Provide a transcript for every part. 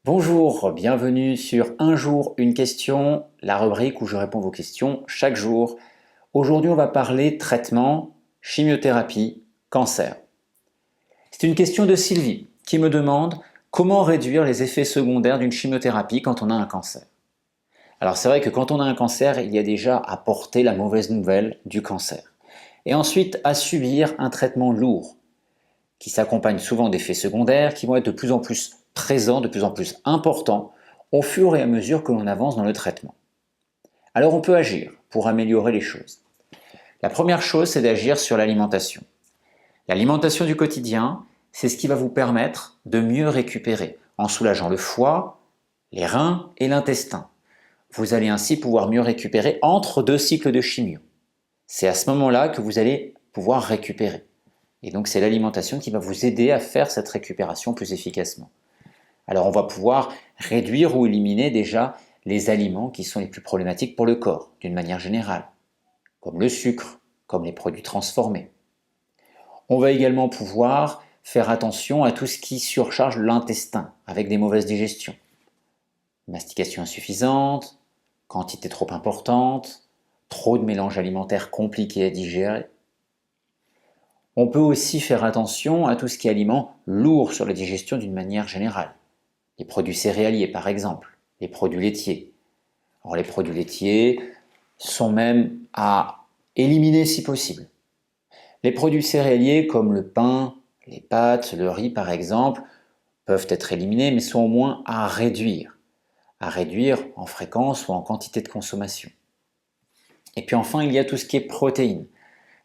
Bonjour, bienvenue sur Un jour, une question, la rubrique où je réponds vos questions chaque jour. Aujourd'hui, on va parler traitement, chimiothérapie, cancer. C'est une question de Sylvie qui me demande comment réduire les effets secondaires d'une chimiothérapie quand on a un cancer. Alors c'est vrai que quand on a un cancer, il y a déjà à porter la mauvaise nouvelle du cancer. Et ensuite à subir un traitement lourd qui s'accompagne souvent d'effets secondaires qui vont être de plus en plus présents, de plus en plus importants au fur et à mesure que l'on avance dans le traitement. Alors on peut agir pour améliorer les choses. La première chose, c'est d'agir sur l'alimentation. L'alimentation du quotidien, c'est ce qui va vous permettre de mieux récupérer en soulageant le foie, les reins et l'intestin. Vous allez ainsi pouvoir mieux récupérer entre deux cycles de chimio. C'est à ce moment-là que vous allez pouvoir récupérer. Et donc c'est l'alimentation qui va vous aider à faire cette récupération plus efficacement. Alors on va pouvoir réduire ou éliminer déjà les aliments qui sont les plus problématiques pour le corps, d'une manière générale, comme le sucre, comme les produits transformés. On va également pouvoir faire attention à tout ce qui surcharge l'intestin avec des mauvaises digestions. Mastication insuffisante, quantité trop importante, trop de mélanges alimentaires compliqués à digérer. On peut aussi faire attention à tout ce qui est aliments lourds sur la digestion d'une manière générale. Les produits céréaliers par exemple, les produits laitiers. Alors les produits laitiers sont même à éliminer si possible. Les produits céréaliers comme le pain, les pâtes, le riz par exemple, peuvent être éliminés mais sont au moins à réduire en fréquence ou en quantité de consommation. Et puis enfin, il y a tout ce qui est protéines.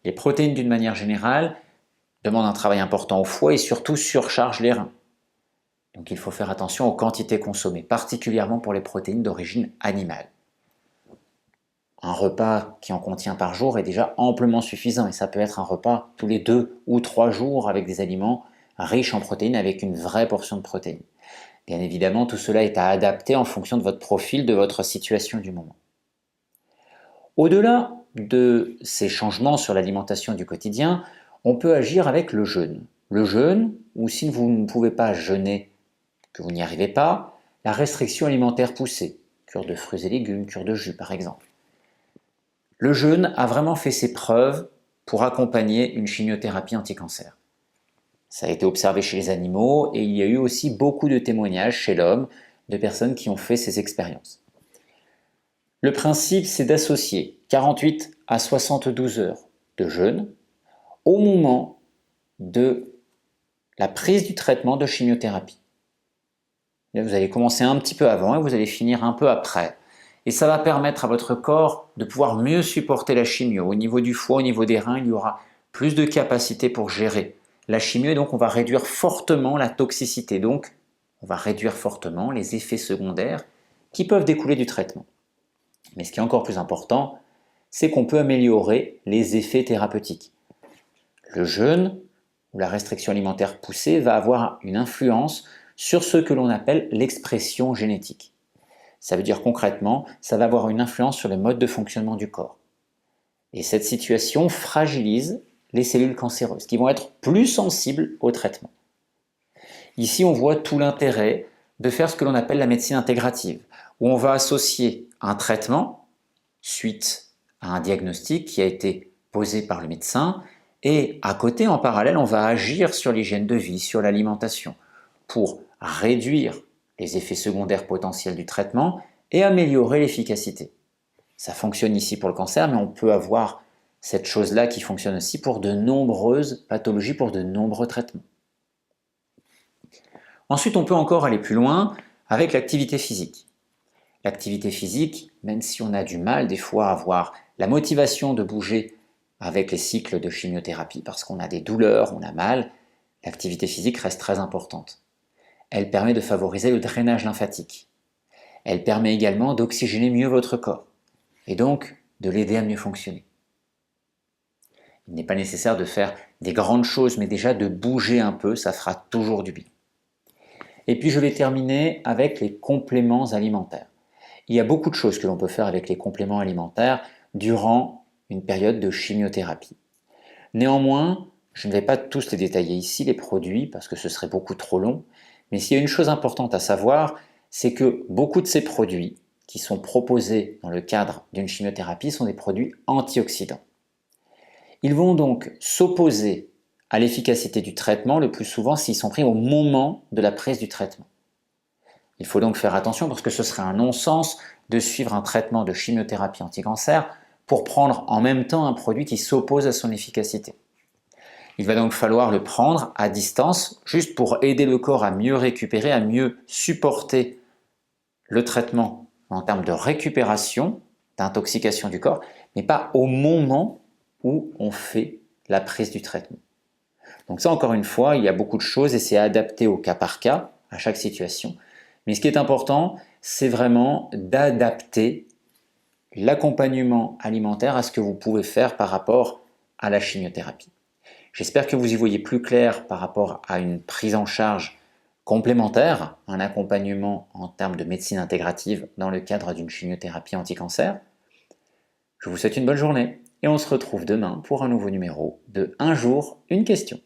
Les protéines d'une manière générale demandent un travail important au foie et surtout surchargent les reins. Donc il faut faire attention aux quantités consommées, particulièrement pour les protéines d'origine animale. Un repas qui en contient par jour est déjà amplement suffisant et ça peut être un repas tous les 2 ou 3 jours avec des aliments riches en protéines avec une vraie portion de protéines. Bien évidemment, tout cela est à adapter en fonction de votre profil, de votre situation du moment. Au-delà de ces changements sur l'alimentation du quotidien, on peut agir avec le jeûne. Le jeûne, ou si vous ne pouvez pas jeûner, que vous n'y arrivez pas, la restriction alimentaire poussée, cure de fruits et légumes, cure de jus par exemple. Le jeûne a vraiment fait ses preuves pour accompagner une chimiothérapie anti-cancer. Ça a été observé chez les animaux et il y a eu aussi beaucoup de témoignages chez l'homme de personnes qui ont fait ces expériences. Le principe, c'est d'associer 48 à 72 heures de jeûne au moment de la prise du traitement de chimiothérapie. Vous allez commencer un petit peu avant et vous allez finir un peu après. Et ça va permettre à votre corps de pouvoir mieux supporter la chimio. Au niveau du foie, au niveau des reins, il y aura plus de capacité pour gérer la chimio et donc on va réduire fortement la toxicité. Donc on va réduire fortement les effets secondaires qui peuvent découler du traitement. Mais ce qui est encore plus important, c'est qu'on peut améliorer les effets thérapeutiques. Le jeûne ou la restriction alimentaire poussée va avoir une influence sur ce que l'on appelle l'expression génétique. Ça veut dire concrètement, ça va avoir une influence sur le mode de fonctionnement du corps. Et cette situation fragilise les cellules cancéreuses qui vont être plus sensibles au traitement. Ici, on voit tout l'intérêt de faire ce que l'on appelle la médecine intégrative, où on va associer un traitement suite à un diagnostic qui a été posé par le médecin et à côté, en parallèle, on va agir sur l'hygiène de vie, sur l'alimentation pour réduire les effets secondaires potentiels du traitement et améliorer l'efficacité. Ça fonctionne ici pour le cancer, mais on peut avoir cette chose-là qui fonctionne aussi pour de nombreuses pathologies, pour de nombreux traitements. Ensuite, on peut encore aller plus loin avec l'activité physique. L'activité physique, même si on a du mal des fois à avoir la motivation de bouger avec les cycles de chimiothérapie, parce qu'on a des douleurs, on a mal, l'activité physique reste très importante. Elle permet de favoriser le drainage lymphatique. Elle permet également d'oxygéner mieux votre corps et donc de l'aider à mieux fonctionner. Il n'est pas nécessaire de faire des grandes choses, mais déjà de bouger un peu, ça fera toujours du bien. Et puis je vais terminer avec les compléments alimentaires. Il y a beaucoup de choses que l'on peut faire avec les compléments alimentaires durant une période de chimiothérapie. Néanmoins, je ne vais pas tous les détailler ici, les produits, parce que ce serait beaucoup trop long, Mais s'il y a une chose importante à savoir, c'est que beaucoup de ces produits qui sont proposés dans le cadre d'une chimiothérapie sont des produits antioxydants. Ils vont donc s'opposer à l'efficacité du traitement le plus souvent s'ils sont pris au moment de la prise du traitement. Il faut donc faire attention parce que ce serait un non-sens de suivre un traitement de chimiothérapie anti-cancer pour prendre en même temps un produit qui s'oppose à son efficacité. Il va donc falloir le prendre à distance juste pour aider le corps à mieux récupérer, à mieux supporter le traitement en termes de récupération, d'intoxication du corps, mais pas au moment où on fait la prise du traitement. Donc ça, encore une fois, il y a beaucoup de choses et c'est adapté au cas par cas, à chaque situation. Mais ce qui est important, c'est vraiment d'adapter l'accompagnement alimentaire à ce que vous pouvez faire par rapport à la chimiothérapie. J'espère que vous y voyez plus clair par rapport à une prise en charge complémentaire, un accompagnement en termes de médecine intégrative dans le cadre d'une chimiothérapie anti-cancer. Je vous souhaite une bonne journée et on se retrouve demain pour un nouveau numéro de Un jour, une question.